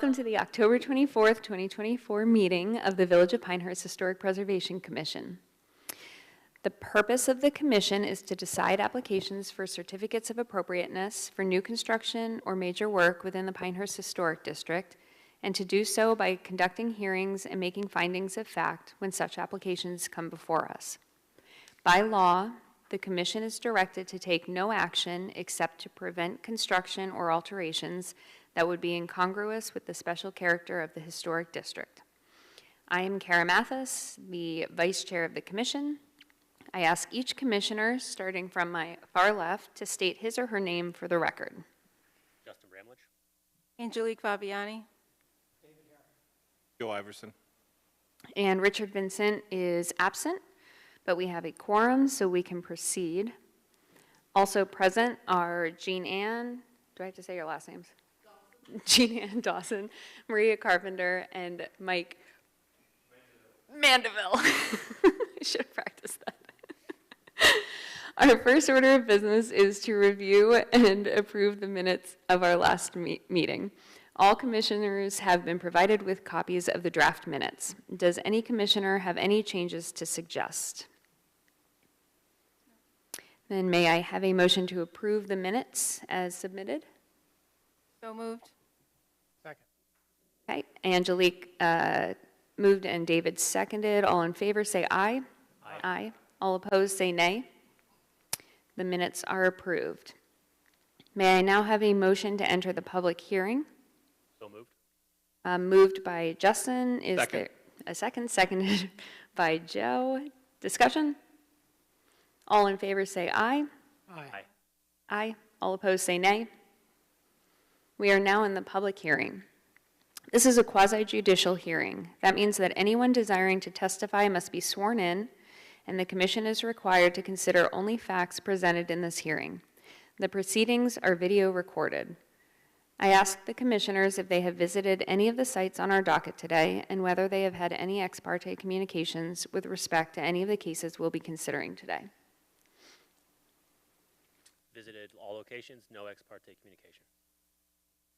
Welcome to the October 24th, 2024 meeting of the Village of Pinehurst Historic Preservation Commission. The purpose of the commission is to decide applications for certificates of appropriateness for new construction or major work within the Pinehurst Historic District, and to do so by conducting hearings and making findings of fact when such applications come before us. By law, the commission is directed to take no action except to prevent construction or alterations that would be incongruous with the special character of the historic district. I am Kara Mathis, the vice chair of the commission. I ask each commissioner, starting from my far left, to state his or her name for the record. Justin Bramlage. Angelique Fabiani. Joe Iverson. And Richard Vincent is absent, but we have a quorum, so we can proceed. Also present are Jean Ann, do I have to say your last names? Jean Ann Dawson, Maria Carpenter, and Mike Mandeville. I should have practiced that. Our first order of business is to review and approve the minutes of our last meeting. All commissioners have been provided with copies of the draft minutes. Does any commissioner have any changes to suggest? Then may I have a motion to approve the minutes as submitted? So moved. Second. Okay, Angelique moved and David seconded. All in favor say aye. Aye. Aye. All opposed say nay. The minutes are approved. May I now have a motion to enter the public hearing? So moved. Moved by Justin. Is Second. there a second? Seconded by Joe. Discussion? All in favor say aye. Aye. Aye. All opposed say nay. We are now in the public hearing. This is a quasi-judicial hearing. That means that anyone desiring to testify must be sworn in, and the commission is required to consider only facts presented in this hearing. The proceedings are video recorded. I asked the commissioners if they have visited any of the sites on our docket today and whether they have had any ex parte communications with respect to any of the cases we'll be considering today. Visited all locations, no ex parte communication.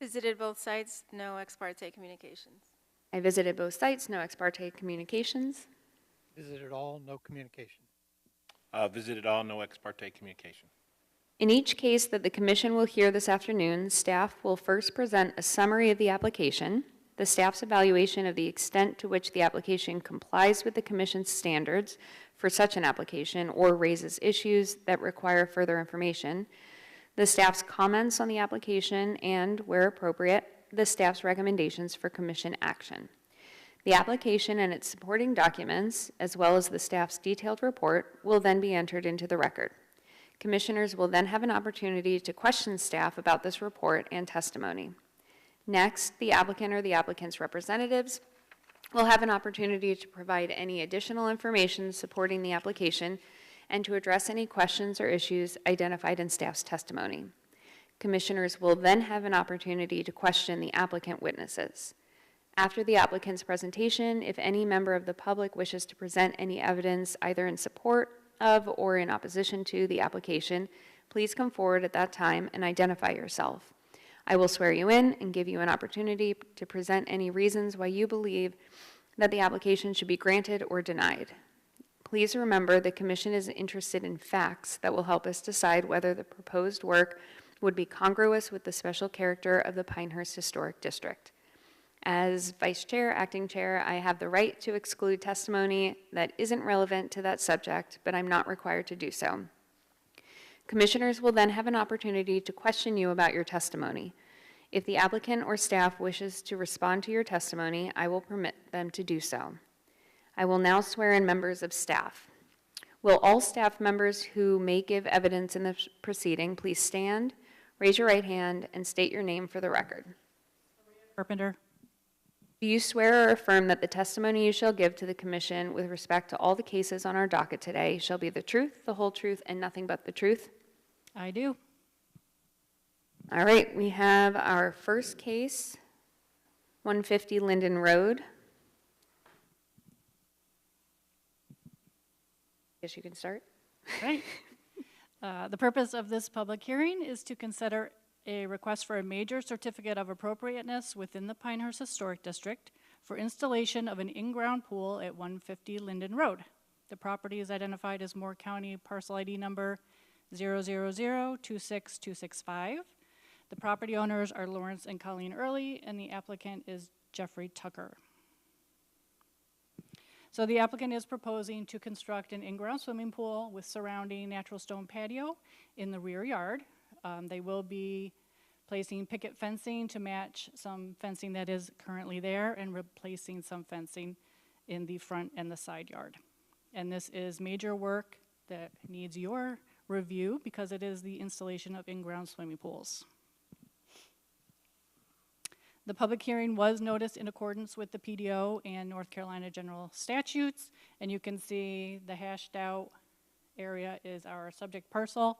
Visited both sites, no ex parte communications. I visited both sites, no ex parte communications. Visited all, no communication. Visited all, no ex parte communication. In each case that the commission will hear this afternoon, staff will first present a summary of the application, the staff's evaluation of the extent to which the application complies with the commission's standards for such an application or raises issues that require further information, the staff's comments on the application, and, where appropriate, the staff's recommendations for commission action. The application and its supporting documents, as well as the staff's detailed report, will then be entered into the record. Commissioners will then have an opportunity to question staff about this report and testimony. Next, the applicant or the applicant's representatives will have an opportunity to provide any additional information supporting the application and to address any questions or issues identified in staff's testimony. Commissioners will then have an opportunity to question the applicant witnesses. After the applicant's presentation, if any member of the public wishes to present any evidence either in support of or in opposition to the application, please come forward at that time and identify yourself. I will swear you in and give you an opportunity to present any reasons why you believe that the application should be granted or denied. Please remember the commission is interested in facts that will help us decide whether the proposed work would be congruous with the special character of the Pinehurst Historic District. As vice chair, acting chair, I have the right to exclude testimony that isn't relevant to that subject, but I'm not required to do so. Commissioners will then have an opportunity to question you about your testimony. If the applicant or staff wishes to respond to your testimony, I will permit them to do so. I will now swear in members of staff. Will all staff members who may give evidence in the proceeding please stand, raise your right hand, and state your name for the record. Carpenter. Do you swear or affirm that the testimony you shall give to the commission with respect to all the cases on our docket today shall be the truth, the whole truth, and nothing but the truth? I do. All right, we have our first case, 150 Linden Road. Guess you can start. Right. The purpose of this public hearing is to consider a request for a major certificate of appropriateness within the Pinehurst Historic District for installation of an in-ground pool at 150 Linden Road. The property is identified as Moore County Parcel ID number 000-26265. The property owners are Lawrence and Colleen Early, and the applicant is Jeffrey Tucker. So the applicant is proposing to construct an in-ground swimming pool with surrounding natural stone patio in the rear yard. They will be placing picket fencing to match some fencing that is currently there and replacing some fencing in the front and the side yard. And this is major work that needs your review because it is the installation of in-ground swimming pools. The public hearing was noticed in accordance with the PDO and North Carolina general statutes, and you can see the hashed out area is our subject parcel,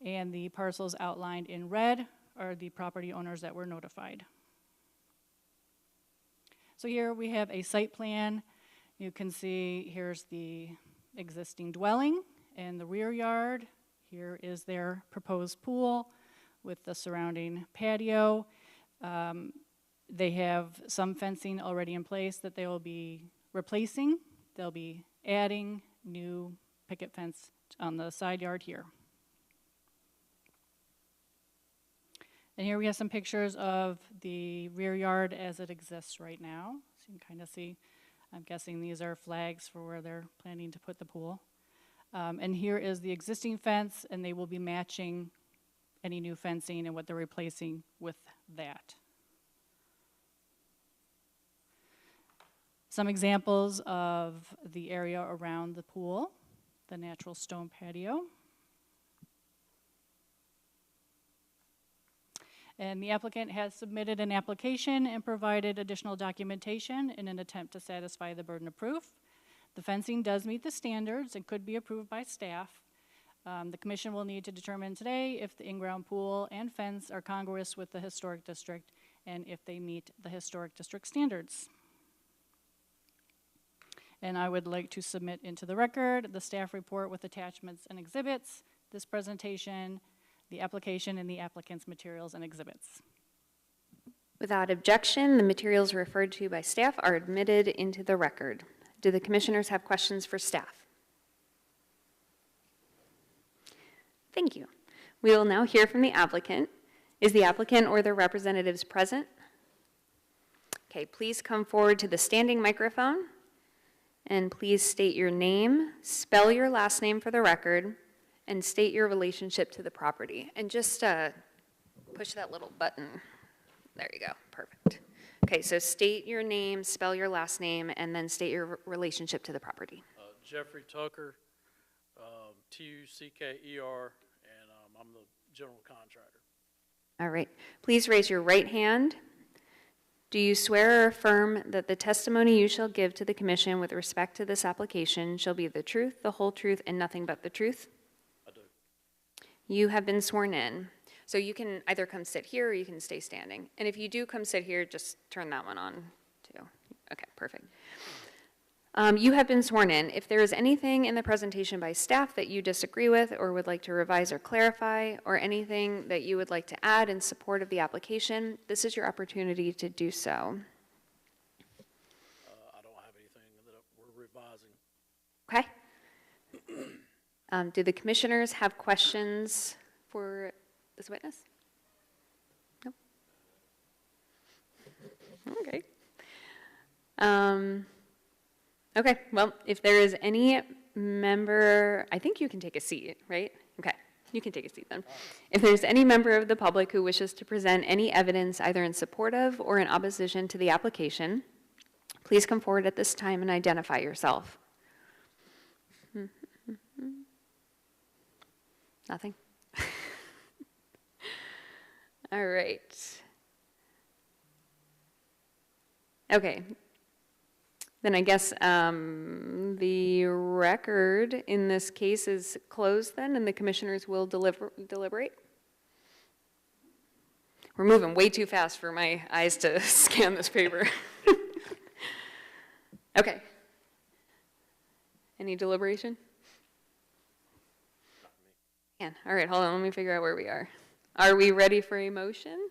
and the parcels outlined in red are the property owners that were notified. So here we have a site plan. You can see here's the existing dwelling and the rear yard. Here is their proposed pool with the surrounding patio. They have some fencing already in place that they will be replacing. They'll be adding new picket fence on the side yard here. And here we have some pictures of the rear yard as it exists right now. So you can kind of see, I'm guessing these are flags for where they're planning to put the pool. And here is the existing fence, and they will be matching any new fencing and what they're replacing with that. Some examples of the area around the pool, the natural stone patio. And the applicant has submitted an application and provided additional documentation in an attempt to satisfy the burden of proof. The fencing does meet the standards and could be approved by staff. The commission will need to determine today if the in-ground pool and fence are congruous with the historic district and if they meet the historic district standards. And I would like to submit into the record the staff report with attachments and exhibits, this presentation, the application, and the applicant's materials and exhibits. Without objection, the materials referred to by staff are admitted into the record. Do the commissioners have questions for staff? Thank you. We will now hear from the applicant. Is the applicant or their representatives present? Okay, please come forward to the standing microphone and please state your name, spell your last name for the record, and state your relationship to the property. And just push that little button. There you go, perfect. Okay, so state your name, spell your last name, and then state your relationship to the property. Jeffrey Tucker, Tucker, and I'm the general contractor. All right, please raise your right hand. Do you swear or affirm that the testimony you shall give to the commission with respect to this application shall be the truth, the whole truth, and nothing but the truth? I do. You have been sworn in. So you can either come sit here or you can stay standing. And if you do come sit here, just turn that one on too. Okay, perfect. You have been sworn in. If there is anything in the presentation by staff that you disagree with or would like to revise or clarify, or anything that you would like to add in support of the application, this is your opportunity to do so. I don't have anything that we're revising. Okay. Do the commissioners have questions for this witness? Nope. Okay. Okay, well, if there is any member, I think you can take a seat, right? Okay, you can take a seat then. If there's any member of the public who wishes to present any evidence either in support of or in opposition to the application, please come forward at this time and identify yourself. Nothing? All right. Okay. Then I guess the record in this case is closed then, and the commissioners will deliberate. We're moving way too fast for my eyes to scan this paper. Okay. Any deliberation? All right, hold on, let me figure out where we are. Are we ready for a motion?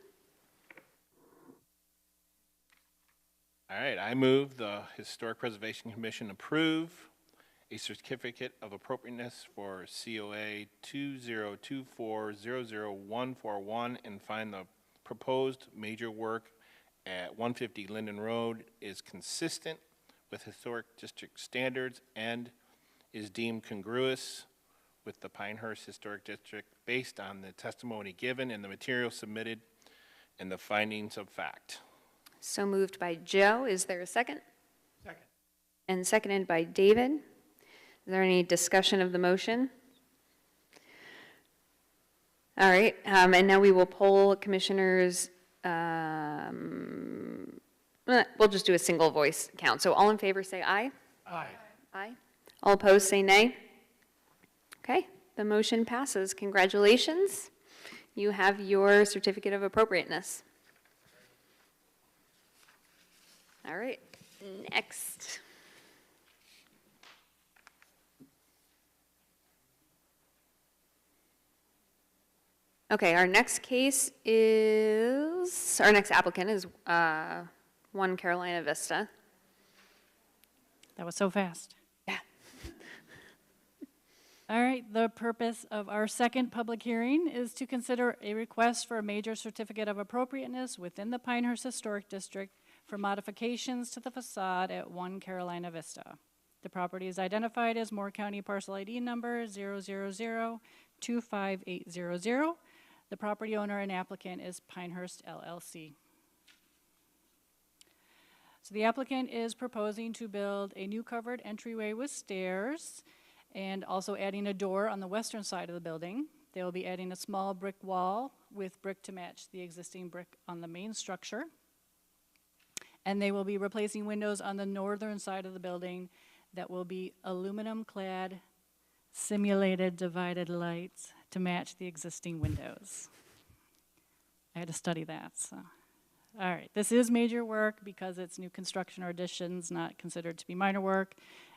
All right, I move the Historic Preservation Commission approve a certificate of appropriateness for COA 2024-00141 and find the proposed major work at 150 Linden Road is consistent with historic district standards and is deemed congruous with the Pinehurst Historic District based on the testimony given and the material submitted and the findings of fact. So moved by Joe. Is there a second? Second. And seconded by David. Is there any discussion of the motion? All right, and now we will poll commissioners. We'll just do a single voice count. So all in favor say aye. Aye. Aye. All opposed say nay. Okay, the motion passes. Congratulations. You have your certificate of appropriateness. All right, next. Okay, our next applicant is 1 Carolina Vista. That was so fast. Yeah. All right, the purpose of our second public hearing is to consider a request for a major certificate of appropriateness within the Pinehurst Historic District for modifications to the facade at 1 Carolina Vista. The property is identified as Moore County Parcel ID number 000-25800. The property owner and applicant is Pinehurst LLC. So the applicant is proposing to build a new covered entryway with stairs and also adding a door on the western side of the building. They will be adding a small brick wall with brick to match the existing brick on the main structure. And they will be replacing windows on the northern side of the building that will be aluminum-clad, simulated divided lights to match the existing windows. I had to study that, so. All right, this is major work because it's new construction or additions, not considered to be minor work,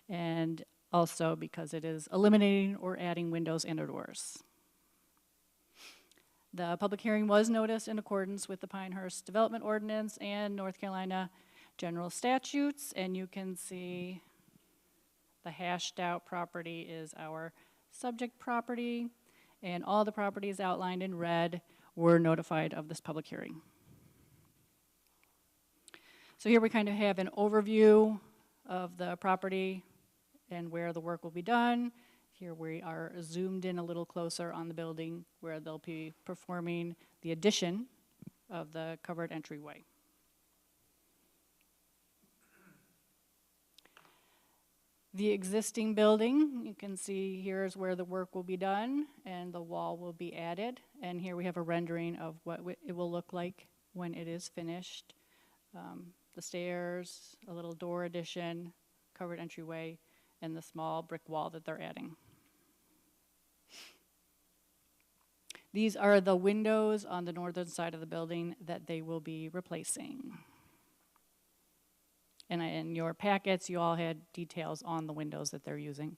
and also because it is eliminating or adding windows and doors. The public hearing was noticed in accordance with the Pinehurst Development Ordinance and North Carolina General Statutes, and you can see the hashed out property is our subject property, and all the properties outlined in red were notified of this public hearing. So here we kind of have an overview of the property and where the work will be done. Here we are zoomed in a little closer on the building where they'll be performing the addition of the covered entryway. The existing building, you can see here is where the work will be done and the wall will be added. And here we have a rendering of what it will look like when it is finished. The stairs, a little door addition, covered entryway, and the small brick wall that they're adding. These are the windows on the northern side of the building that they will be replacing. And in your packets, you all had details on the windows that they're using.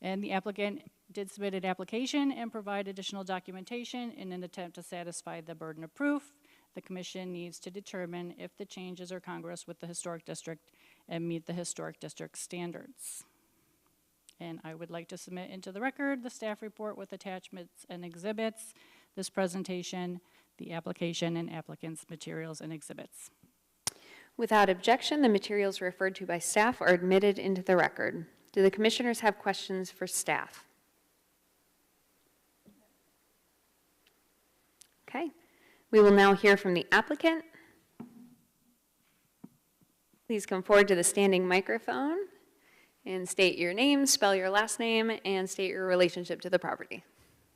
And the applicant did submit an application and provide additional documentation in an attempt to satisfy the burden of proof. The commission needs to determine if the changes are congruous with the historic district and meet the historic district standards. And I would like to submit into the record the staff report with attachments and exhibits, this presentation, the application, and applicant's materials and exhibits. Without objection, the materials referred to by staff are admitted into the record. Do the commissioners have questions for staff? Okay. We will now hear from the applicant. Please come forward to the standing microphone and state your name, spell your last name, and state your relationship to the property.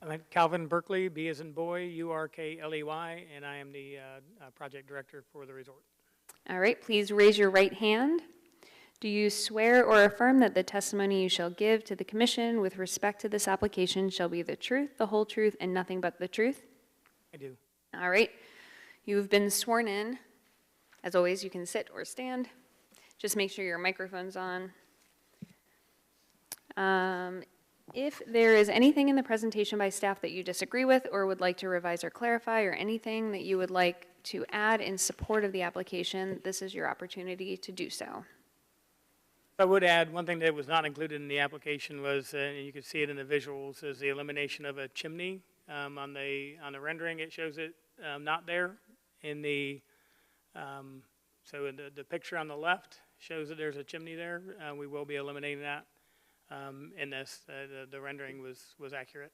I'm Calvin Berkeley, B as in boy, U-R-K-L-E-Y, and I am the project director for the resort. All right, please raise your right hand. Do you swear or affirm that the testimony you shall give to the commission with respect to this application shall be the truth, the whole truth, and nothing but the truth? I do. All right, you've been sworn in. As always, you can sit or stand. Just make sure your microphone's on. If there is anything in the presentation by staff that you disagree with or would like to revise or clarify, or anything that you would like to add in support of the application, this is your opportunity to do so. I would add, one thing that was not included in the application was, and you can see it in the visuals, is the elimination of a chimney. On the rendering, it shows it not there. In the, so in the picture on the left shows that there's a chimney there. We will be eliminating that in this. The rendering was accurate.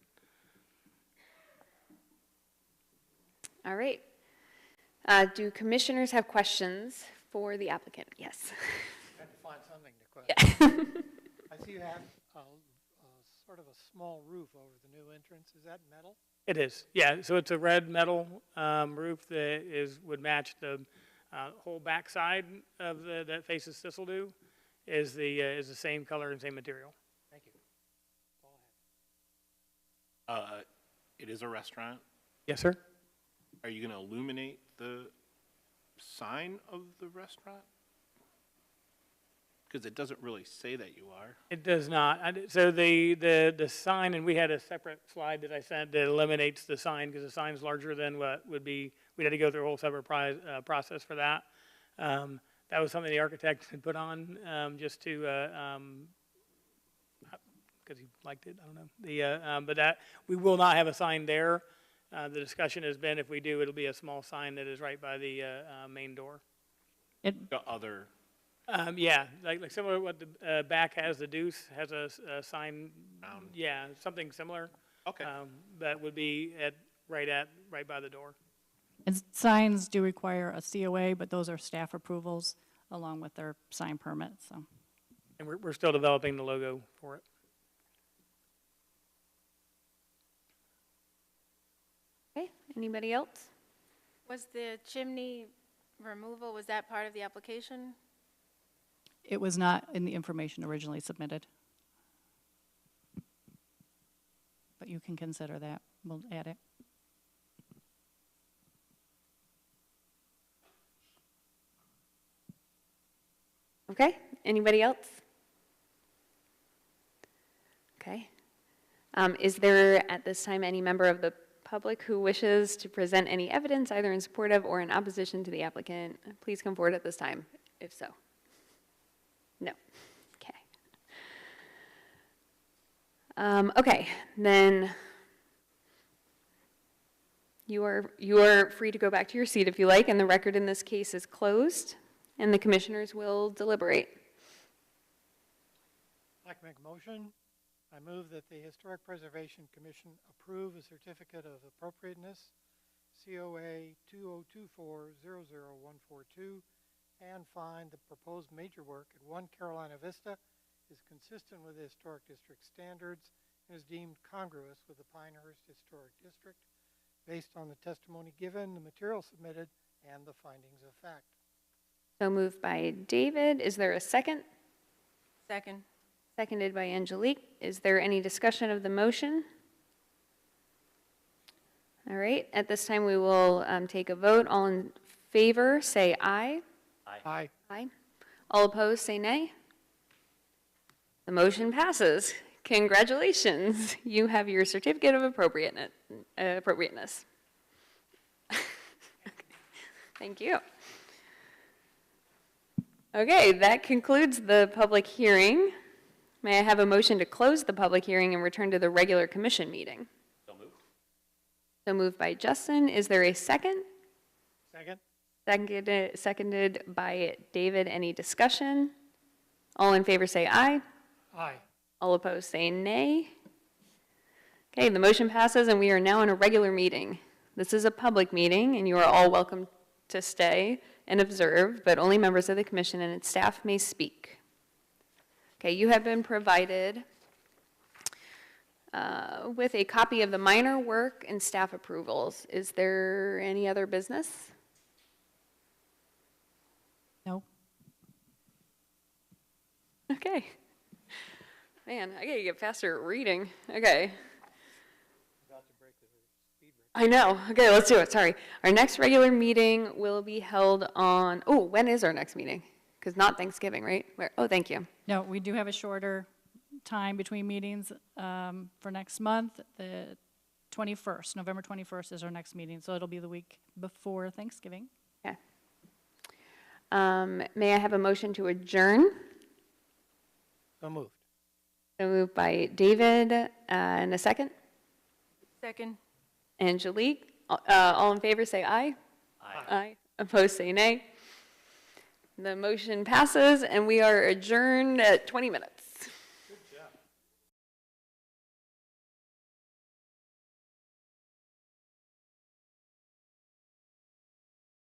All right. Do commissioners have questions for the applicant? Yes. I had to find something to question. I see you have sort of a small roof over the new entrance. Is that metal? It is, yeah. So it's a red metal roof that would match the whole backside of that faces Thistledew is the same color and same material. Thank you. That's all I have. It is a restaurant. Yes, sir. Are you going to illuminate the sign of the restaurant? Because it doesn't really say that you are. It does not. So the sign, and we had a separate slide that I sent that eliminates the sign because the sign's larger than what would be. We had to go through a whole separate process for that. That was something the architect had put on just to because he liked it. I don't know. But that we will not have a sign there. The discussion has been if we do, it'll be a small sign that is right by the main door. The other. Yeah, like similar to what the back has, the Deuce has a sign. Yeah, something similar. Okay. That would be right by the door. And signs do require a COA, but those are staff approvals along with their sign permit, so. And we're still developing the logo for it. Okay, anybody else? Was the chimney removal, was that part of the application? It was not in the information originally submitted. But you can consider that. We'll add it. Okay, anybody else? Okay. Is there at this time any member of the public who wishes to present any evidence either in support of or in opposition to the applicant? Please come forward at this time, if so. No. Okay. Okay, then you are free to go back to your seat if you like, and the record in this case is closed, and the commissioners will deliberate. I'd like to make a motion. I move that the Historic Preservation Commission approve a certificate of appropriateness, COA 2024-00142, and find the proposed major work at 1 Carolina Vista is consistent with the Historic District standards and is deemed congruous with the Pinehurst Historic District based on the testimony given, the material submitted, and the findings of fact. So moved by David. Is there a second? Second. Seconded by Angelique. Is there any discussion of the motion? All right, at this time we will take a vote. All in favor, say aye. Aye. Aye. All opposed, say nay. The motion passes. Congratulations. You have your certificate of appropriateness. Thank you. Okay, that concludes the public hearing. May I have a motion to close the public hearing and return to the regular commission meeting? So moved. So moved by Justin. Is there a second? Second. Seconded by David. Any discussion? All in favor say aye. Aye. All opposed say nay. Okay, the motion passes and we are now in a regular meeting. This is a public meeting and you are all welcome to stay and observe, but only members of the commission and its staff may speak. Okay, you have been provided with a copy of the minor work and staff approvals. Is there any other business? No. Okay. Man, I gotta get faster at reading. Okay. I know. Okay, let's do it. Sorry. Our next regular meeting will be held on, when is our next meeting? Because not Thanksgiving, right? Oh, thank you. No, we do have a shorter time between meetings for next month. The 21st, November 21st is our next meeting, so it'll be the week before Thanksgiving. Okay. May I have a motion to adjourn? So moved. So moved by David, and a second? Second. Angelique. All in favor, say aye. Aye. Aye. Opposed, say nay. The motion passes, and we are adjourned at 20 minutes.